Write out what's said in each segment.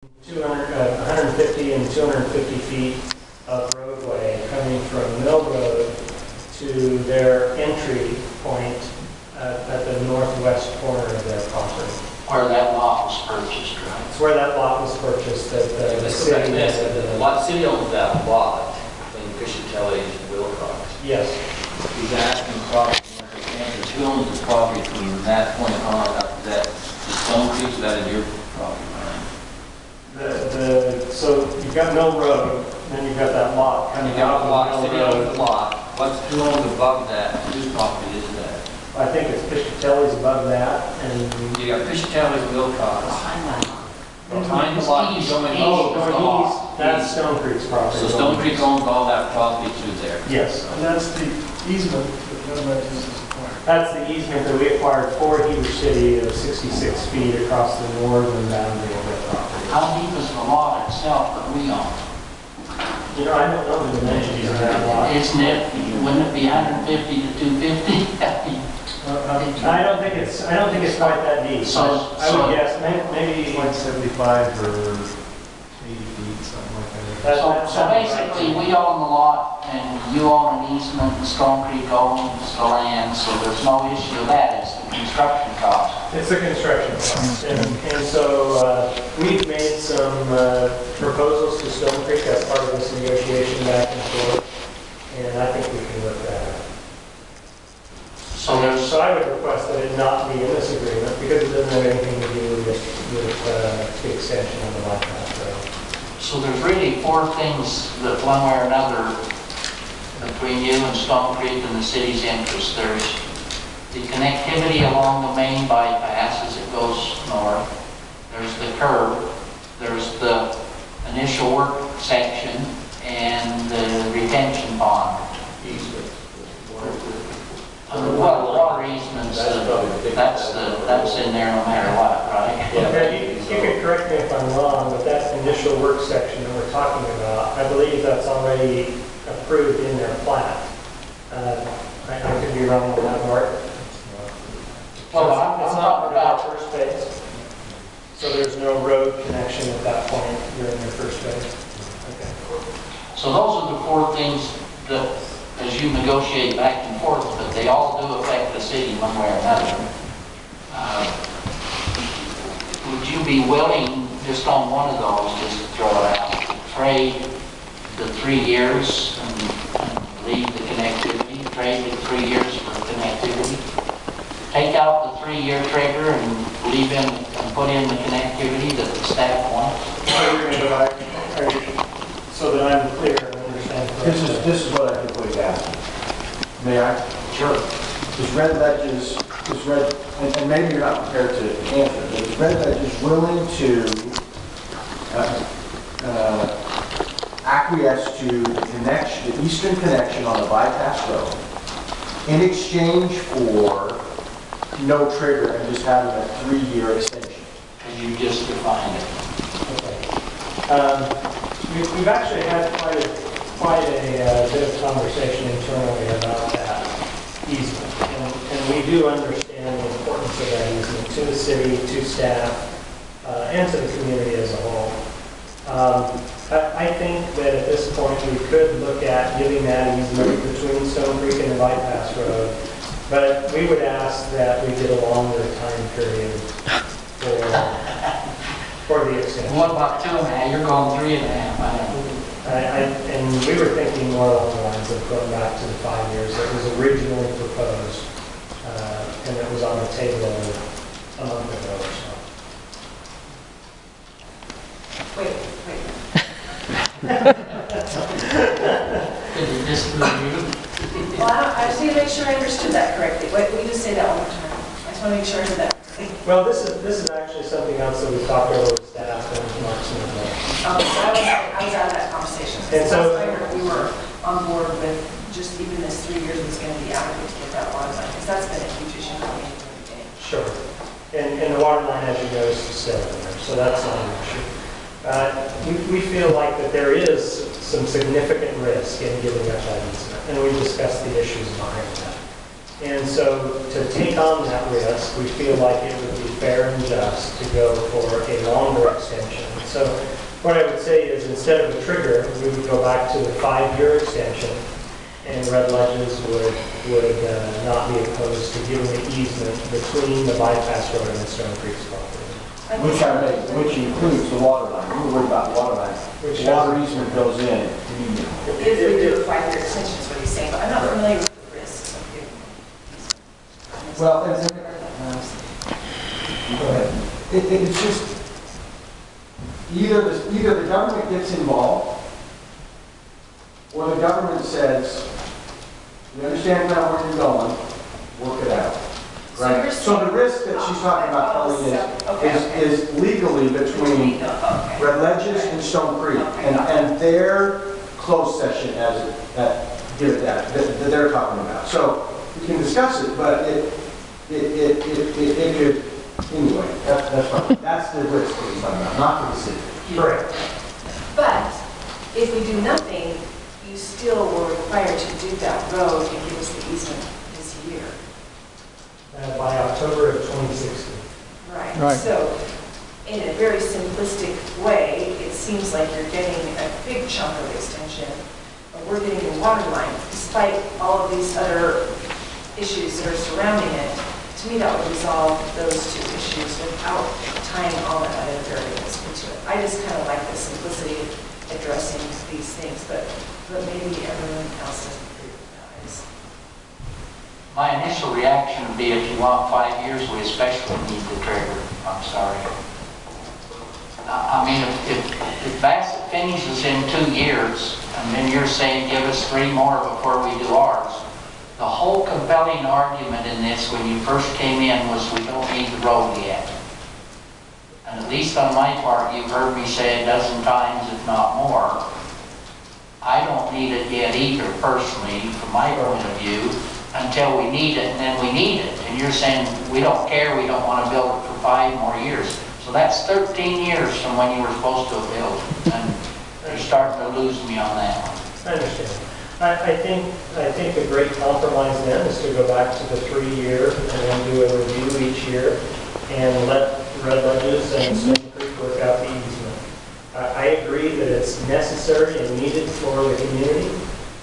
150 and 250 feet of roadway coming from Mill Road to their entry point at the northwest corner of their property. Where that lot was purchased, right? It's where that lot was purchased, that the city... The city owns that lot in Fishatelli and Wilcox. Yes. He's asking property owners, who owns the property from that point on up to that, the Stonecreek, so that is your property line? So you've got Mill Road, then you've got that lot coming out of City Mill owns Road. the lot. Who owns above that? Whose property is that? I think it's Fishatelli's above that, and... You got Fishatelli and Wilcox. Behind the lot, you go in east, that's Stonecreek's property. So Stonecreek owns all that property through there? Yes. And that's the easement that Wasatch has acquired. That's the easement that we acquired for Heber City of 66 feet across the northern boundary of their property. How deep is the lot itself that we own? You know, I don't know the dimensions of that lot. Isn't it, wouldn't it be 150 to 250? I don't think it's quite that deep. So- I would guess maybe... Like 75 or 80 feet, something like that. So basically, we own the lot, and you own an easement, and Stonecreek owns the land, so there's no issue with that. It's the construction cost. It's a construction cost. And so we've made some proposals to Stonecreek as part of this negotiation back and forth, and I think we can work that out. So I would request that it not be in this agreement because it doesn't have anything to do with the extension of the bypass road. So there's really four things that one way or another between you and Stonecreek and the city's interest. There's the connectivity along the main bypass as it goes north. There's the curb. There's the initial work section and the retention pond. Well, water easements, that's in there no matter what, right? Yeah, you can correct me if I'm wrong, but that initial work section that we're talking about, I believe that's already approved in their plat. I could be wrong on that, Mark. Well, It's I'm not talking part of our about, first phase, so there's no road connection at that point during their first phase. Okay. so those are the four things that, as you negotiate back and forth, but they all do affect the city one way or another. Would you be willing, just on one of those, just to throw it out, to trade the 3 years and leave the connectivity, trade the 3 years for connectivity? Take out the 3-year trigger and leave in and put in the connectivity that the staff wants? So you're going to go back, so that I'm clear and understand correctly. This is what I think we've asked. May I? Sure. Is Red Ledges, and maybe you're not prepared to answer, but is Red Ledges willing to acquiesce to the eastern connection on the bypass road in exchange for no trigger and just having a 3-year extension? And you just defined it. Okay. We've actually had quite a bit of conversation internally about that easement. And we do understand the importance of that easement to the city, to staff, and to the community as a whole. I think that at this point we could look at giving that easement between Stonecreek and the bypass road, but we would ask that we get a longer time period for the extension. What about 2.5? You're going 3.5. And we were thinking more along the lines of going back to the 5 years that was originally proposed, and it was on the table a month ago or so. Wait. Could you disagree? Well, I just need to make sure I understood that correctly. Wait, will you just say that one more time? I just want to make sure I heard that correctly. Well, this is actually something else that we talked over with staff and Mark Smedley. So I was out of that conversation. And so- Last time we were on board with just even this 3 years was going to be adequate to get that water line, because that's been a huge issue for me from the beginning. Sure. And the water line, as you know, is still in there, so that's not an issue. We feel like that there is some significant risk in giving up that easement, and we discussed the issues behind that. And so to take on that risk, we feel like it would be fair and just to go for a longer extension So what I would say is instead of a trigger, we would go back to the 5-year extension, and Red Ledges would not be opposed to giving the easement between the bypass road and Stonecreek's property. Which includes the water line. We're worried about the water line. Which The water easement goes in. If we do a 5-year extension, is what he's saying, but I'm not familiar with the risks of doing it. Well, go ahead. It's just, either the government gets involved, or the government says, we understand now where you're going, work it out. Right? So the risk that she's talking about, Kelly, is legally between Red Ledges and Stonecreek, and their closed session give it that they're talking about. So we can discuss it, but it could, anyway, that's fine. That's the risk that he's talking about, not for the city. Correct. But if we do nothing, you still were required to do that road and give us the easement this year. By October of 2016. Right. So in a very simplistic way, it seems like you're getting a big chunk of extension, but we're getting the water line, despite all of these other issues that are surrounding it. To me, that would resolve those two issues without tying all the other variables into it. I just kind of like the simplicity of addressing these things, but maybe everyone else doesn't agree with that. My initial reaction would be if you want 5 years, we especially need the trigger. I'm sorry. I mean, if Bassett finishes in 2 years, and then you're saying give us 3 more before we do ours, the whole compelling argument in this when you first came in was we don't need the road yet. And at least on my part, you've heard me say a dozen times, if not more, I don't need it yet either, personally, from my point of view, until we need it, and then we need it. And you're saying, we don't care, we don't want to build it for 5 more years. So that's 13 years from when you were supposed to have built it. And you're starting to lose me on that one. I understand. I think a great compromise then is to go back to the 3-year and then do a review each year and let Red Ledges and Stonecreek work out the easement. I agree that it's necessary and needed for the community.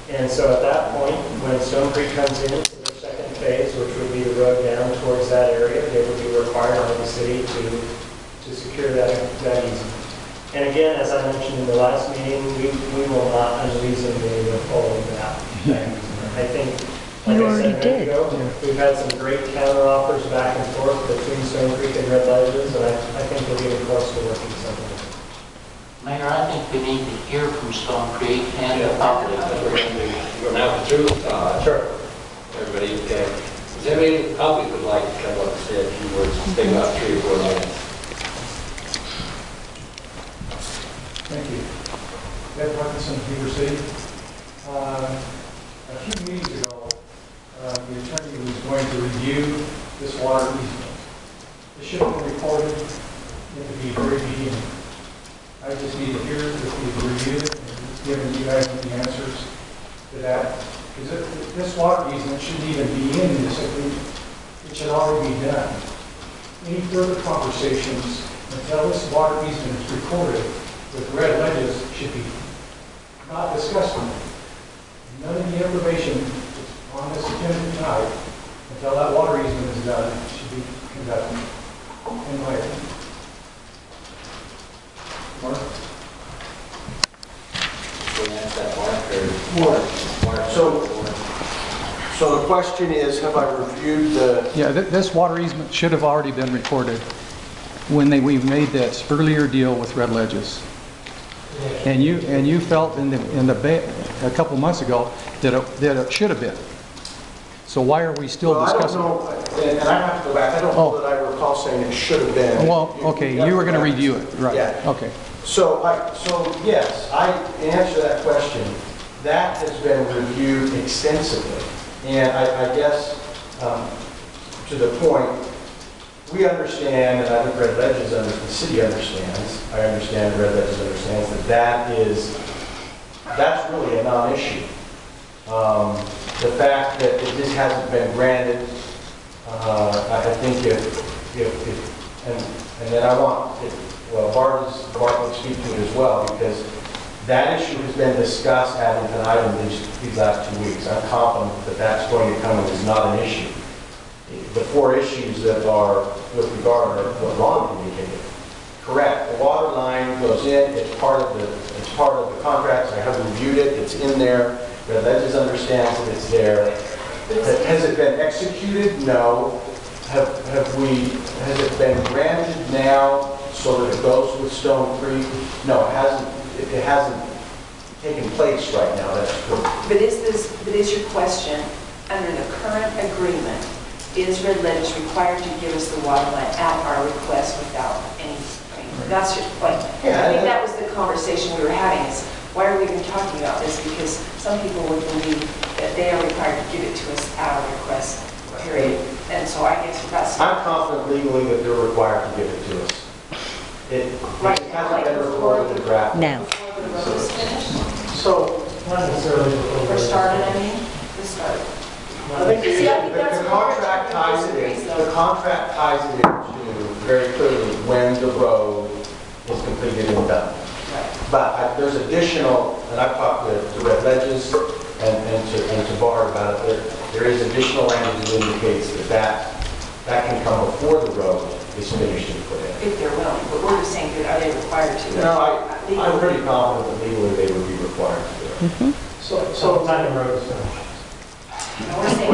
And so at that point, when Stonecreek comes in for the second phase, which would be the road down towards that area, they would be required by the city to secure that easement. And again, as I mentioned in the last meeting, we will not unreasonably withhold that easement. I think, like I said a minute ago, we've had some great counter offers back and forth between Stonecreek and Red Ledges, and I think we're getting close to working something. Mayor, I think we need to hear from Stonecreek and the public. We're going to have to through. Sure. Everybody, okay. Does anybody in the public would like to come up and say a few words, take about 3 or 4 minutes? Thank you. Ed Parkinson, Heber City. A few meetings ago, the attorney was going to review this water easement. It should have been recorded at the very beginning. I just need to hear if we've reviewed it and given you guys the answers to that. Because this water easement shouldn't even be in this agreement. It should already be done. Any further conversations until this water easement is recorded with Red Ledges should be not discussed. None of the information that's on this agenda tonight, until that water easement is done, should be conducted, in my opinion. Mark? So the question is, have I reviewed the... Yeah, this water easement should have already been recorded when we made that earlier deal with Red Ledges. And you felt a couple months ago that it should have been. So why are we still discussing? I don't know, and I have to go back. I don't know that I recall saying it should have been. Well, okay, you were going to review it, right? Yeah. Okay. So yes, I answer that question. That has been reviewed extensively, and I guess to the point, we understand, and I think Red Ledges the city understands. I understand Red Ledges understands that's really a non-issue. The fact that this hasn't been granted, I think and then I want, well, Bart would speak to it as well, because that issue has been discussed ad infinitum these last 2 weeks. I'm confident that that's going to come and is not an issue. The 4 issues that are with regard are what Ron indicated. Correct, the water line goes in, it's part of the contracts, I have reviewed it, it's in there, Red Ledges understands that it's there. Has it been executed? No. Has it been granted now so that it goes with Stonecreek? No, it hasn't taken place right now, that's true. But is your question, under the current agreement, is Red Ledges required to give us the water line at our request without any, that's your point. Yeah, I think that was the conversation we were having, is why are we even talking about this? Because some people would believe that they are required to give it to us at our request, period. And so I guess that's... I'm confident legally that they're required to give it to us. It hasn't been recorded in the draft. No. Before the road is finished, So, not necessarily. or started, I mean, this started. I think See, I think that's the what contract we're ties it in. The contract ties it into very clearly when the road is completed and done. But there's additional, and I've talked to Red Ledges and to Bar about it, there is additional language that indicates that can come before the road is finished and put in. If they're willing, but we're just saying, are they required to? No, I'm pretty confident that legally they would be required to do it. So time the road is finished. We're saying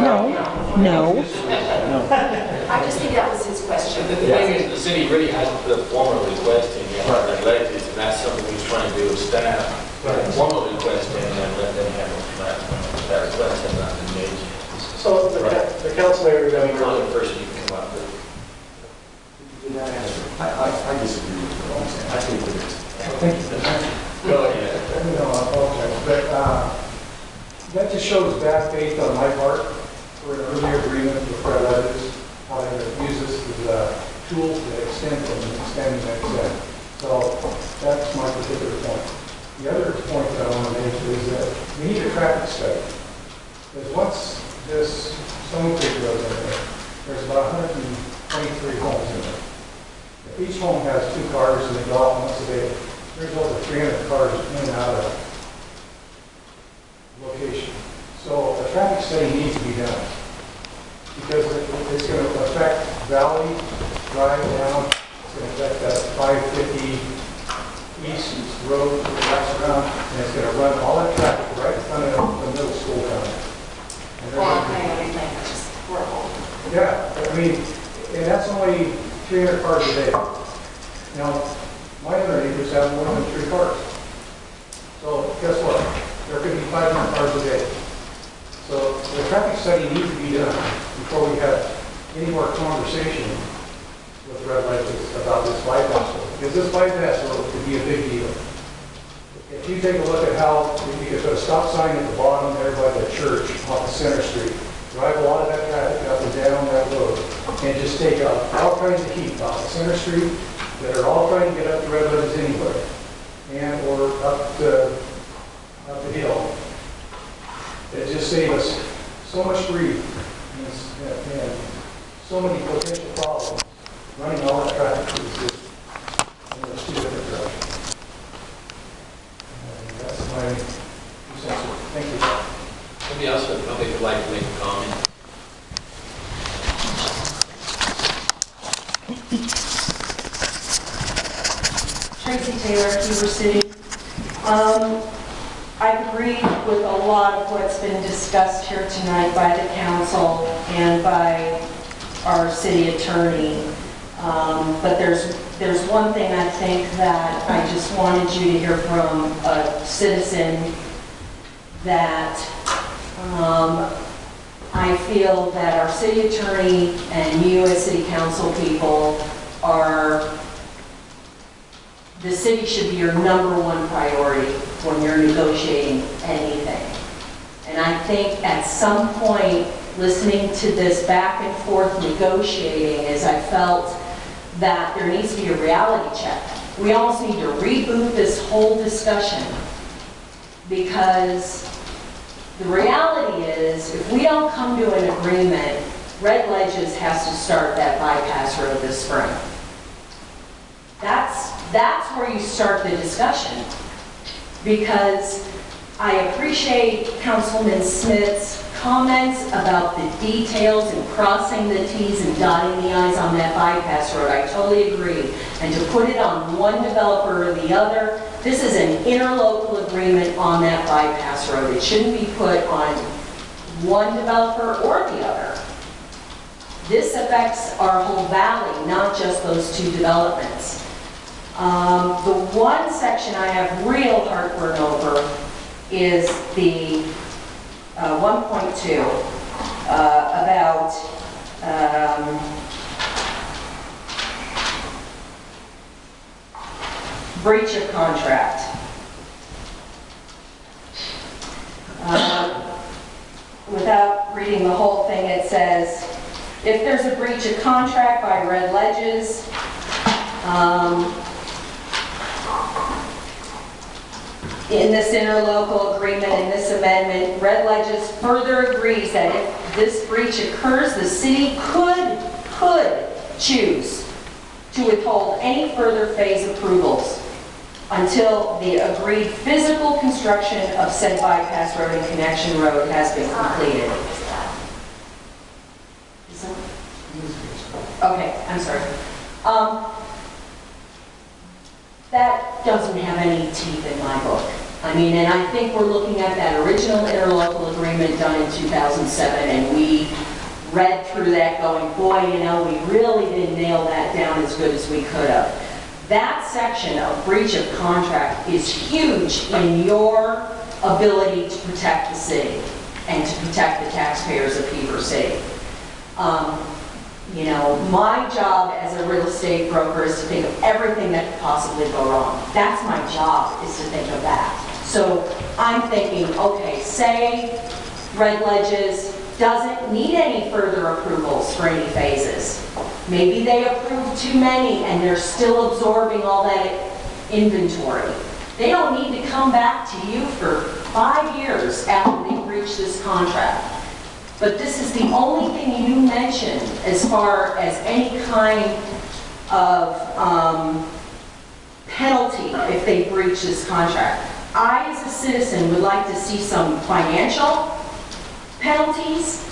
No. I just think that was his question. The thing is, the city really hasn't put a formal request in yet, Red Ledges, and that's something we're trying to do with staff. Put a formal request in and let them handle that request has not been made. So the council mayor is going You're the only person you can come up with. I disagree with you. I think that it's... Go ahead. No, I apologize, but that just shows bad faith on my part for an earlier agreement with Red Ledges, how they use this as a tool to extend and extend and extend. So that's my particular point. The other point that I want to make is that we need a traffic study. Because once this Stonecreek goes in there, there's about 123 homes in there. If each home has 2 cars and they go out once a day, there's over 300 cars in and out of location. So a traffic study needs to be done because it's going to affect Valley Drive down. It's going to affect that 550 East Road that wraps around, and it's going to run all that traffic right in front of the middle school down there. And Well, I think that's just horrible. yeah, I mean, and that's only 300 cars a day. Now, my other neighbors have more than 3 cars. So guess what? There could be 500 cars a day. So the traffic study needs to be done before we have any more conversation with Red Ledges about this bypass road. Because this bypass road could be a big deal. If you take a look at how, you could put a stop sign at the bottom there by the church off of Center Street, drive a lot of that traffic up and down that road, and just take out all kinds of heat off of Center Street that are all trying to get up to Red Ledges anyway, and or up the hill. It just saved us so much grief and so many potential problems running all that traffic through the city in those 2 different directions. And that's my 2 cents. Thank you. Somebody else in the public would like to make a comment? Tracy Taylor, Heber City. I agree with a lot of what's been discussed here tonight by the council and by our city attorney. But there's one thing I think that I just wanted you to hear from a citizen, that I feel that our city attorney and you as city council people the city should be your #1 priority when you're negotiating anything. And I think at some point, listening to this back and forth negotiating, is I felt that there needs to be a reality check. We almost need to reboot this whole discussion, because the reality is, if we don't come to an agreement, Red Ledges has to start that bypass road this spring. That's that's where you start the discussion. Because I appreciate Councilman Smith's comments about the details and crossing the Ts and dotting the Is on that bypass road. I totally agree. And to put it on one developer or the other, this is an interlocal agreement on that bypass road. It shouldn't be put on one developer or the other. This affects our whole valley, not just those two developments. The one section I have real heartburn over is the 1.2 about breach of contract. Without reading the whole thing, it says, if there's a breach of contract by Red Ledges, in this interlocal agreement, in this amendment, Red Ledges further agrees that if this breach occurs, the city could choose to withhold any further phase approvals until the agreed physical construction of said bypass road and connection road has been completed. Okay, I'm sorry. That doesn't have any teeth in my book. I mean, and I think we're looking at that original interlocal agreement done in 2007, and we read through that going, boy, you know, we really didn't nail that down as good as we could have. That section of breach of contract is huge in your ability to protect the city and to protect the taxpayers of Heber City. You know, my job as a real estate broker is to think of everything that could possibly go wrong. That's my job, is to think of that. So I'm thinking, okay, say Red Ledges doesn't need any further approvals for any phases. Maybe they approved too many and they're still absorbing all that inventory. They don't need to come back to you for 5 years after they breach this contract. But this is the only thing you mentioned as far as any kind of penalty if they breach this contract. I, as a citizen, would like to see some financial penalties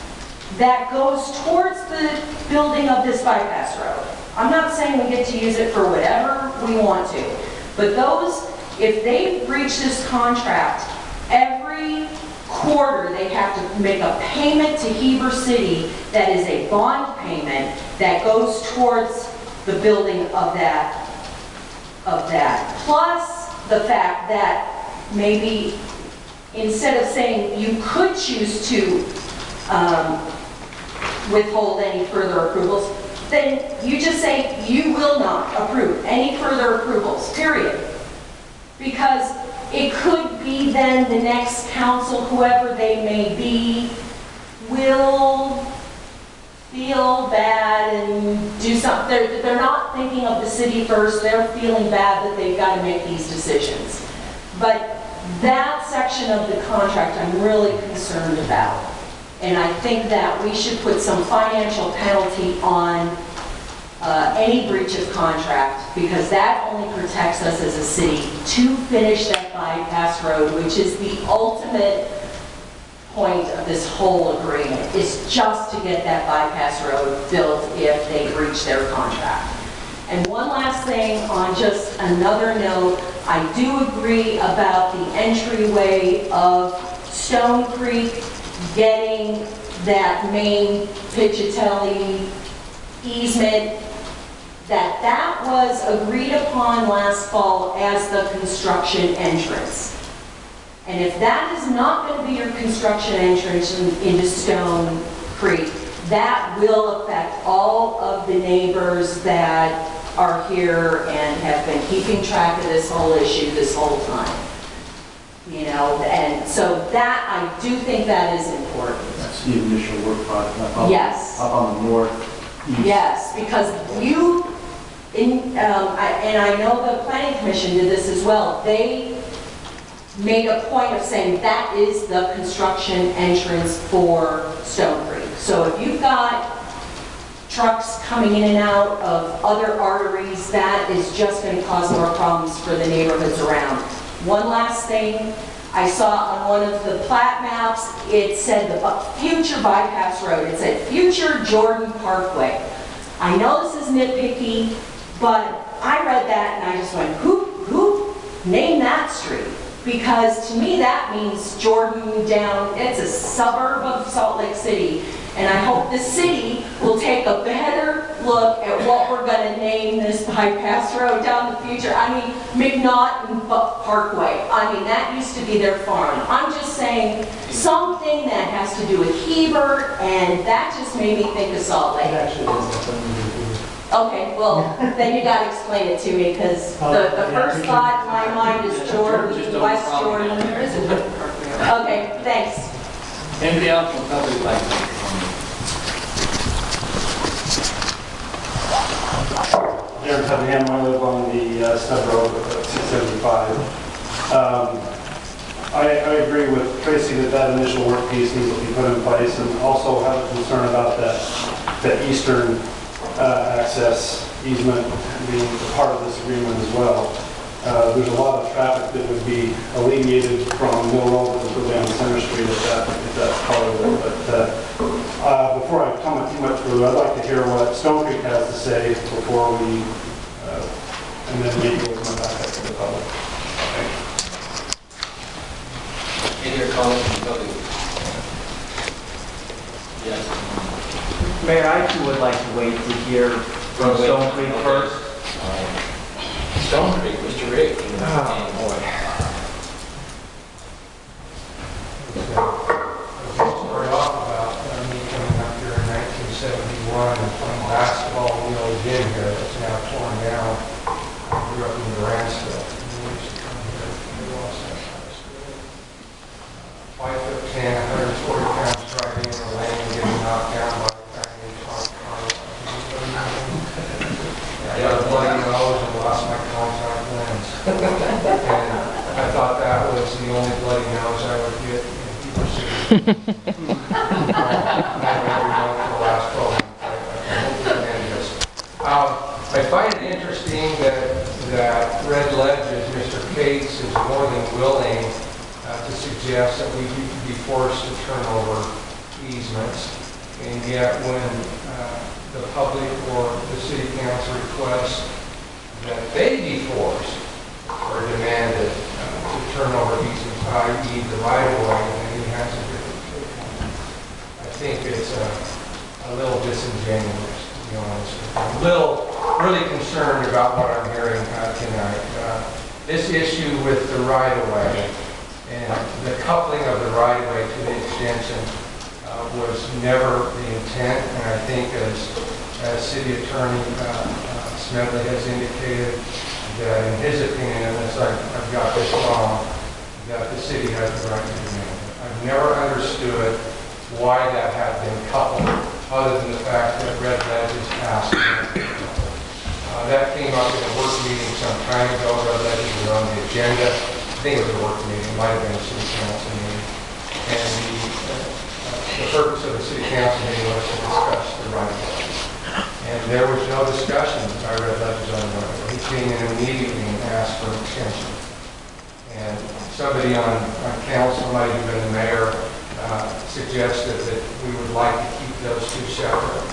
that goes towards the building of this bypass road. I'm not saying we get to use it for whatever we want to, but those, if they breach this contract, every quarter they have to make a payment to Heber City that is a bond payment that goes towards the building of that. Plus the fact that maybe instead of saying you could choose to withhold any further approvals, then you just say you will not approve any further approvals, period. Because it could be then the next council, whoever they may be, will feel bad and do something. They're not thinking of the city first. They're feeling bad that they've got to make these decisions. But that section of the contract I'm really concerned about. And I think that we should put some financial penalty on any breach of contract, because that only protects us as a city to finish that bypass road, which is the ultimate point of this whole agreement, is just to get that bypass road built if they breach their contract. And one last thing on just another note, I do agree about the entryway of Stonecreek getting that main Pichatelli easement, that was agreed upon last fall as the construction entrance. And if that is not going to be your construction entrance into Stone Creek, that will affect all of the neighbors that are here and have been keeping track of this whole issue this whole time. You know, and so that, I do think that is important. That's the initial work product. Yes. Up on the northeast. Yes, because you, and I know the Planning Commission did this as well. They made a point of saying that is the construction entrance for Stone Creek. So if you've got trucks coming in and out of other arteries, that is just going to cause more problems for the neighborhoods around. One last thing, I saw on one of the plat maps, it said the future bypass road. It said future Jordan Parkway. I know this is nitpicky, but I read that and I just went, who named that street? Because to me that means Jordan down, it's a suburb of Salt Lake City. And I hope the city will take a better look at what we're going to name this bypass road down the future. I mean, McNaughton Parkway. I mean, that used to be their farm. I'm just saying something that has to do with Heber, and that just made me think of Salt Lake. It actually has nothing to do with Okay, well, then you got to explain it to me, because the first thought in my mind is Jordan, West Jordan. There is a Jordan Parkway. Okay, thanks. Anybody else from public like to make a comment? Aaron Cunningham, I live on the Stub Road, 675. I agree with Tracy that that initial work piece needs to be put in place, and also have a concern about that eastern access easement being part of this agreement as well. There's a lot of traffic that would be alleviated from Mill Road to go down Center Street if that's part of it. But before I comment too much further, I'd like to hear what Stonecreek has to say before we, and then maybe we'll come back up to the public. Any other comments from the public? Yes. Mayor, I too would like to wait to hear from Stonecreek first. Stonecreek, Mr. Rick. Story off about me coming up here in 1971 and playing basketball when I was in here. It's now torn down. I grew up in Grantsville. We used to come here to Wasatch High School. 5'10", 140 pounds driving in the lane and getting knocked down by a tiny car. I got a bloody nose and lost my contact lens. And I thought that was the only bloody nose I would get in Heber City. I find it interesting that Red Ledges, Mr. Cates, is more than willing to suggest that we be forced to turn over easements. And yet when the public or the city council requests that they be forced or demanded to turn over easements, i.e. the right-of-way, and he has a different take on it. I think it's a little disingenuous, to be honest. I'm really concerned about what I'm hearing tonight. This issue with the right-of-way and the coupling of the right-of-way to the extension was never the intent, and I think as City Attorney Smedley has indicated, that in his opinion, unless I've got this wrong, that the city has the right to demand it. I've never understood why that had been coupled, other than the fact that Red Ledges asked it. That came up in a work meeting some time ago. Red Ledges was on the agenda. I think it was a work meeting, it might have been a city council meeting. And the purpose of the city council meeting was to discuss the right-of-way. And there was no discussion by Red Ledges on the right-of-way. He came in immediately and asked for an extension. And somebody on council, might have been the mayor, suggested that we would like to keep those two separate.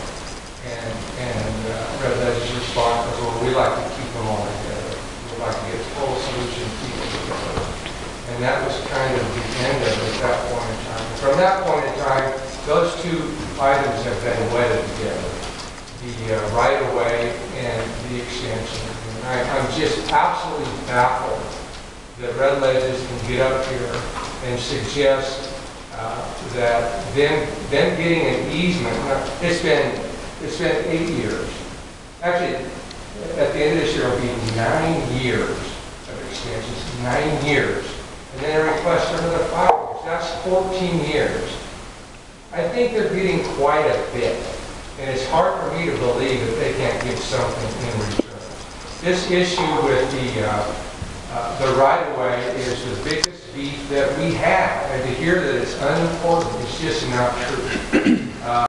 And Red Ledges' response was, well, we like to keep them all together. We'd like to get a full solution, keep them together. And that was kind of the end of it at that point in time. From that point in time, those two items have been wedded together. The right-of-way and the extension. And I'm just absolutely baffled that Red Ledges can get up here and suggest that them getting an easement, it's been 8 years. Actually, at the end of this year, it'll be 9 years of extensions, 9 years. And then a request for another 5 years. That's 14 years. I think they're getting quite a bit. And it's hard for me to believe that they can't give something in return. This issue with the right-of-way is the biggest beef that we have. And to hear that it's unimportant is just not true.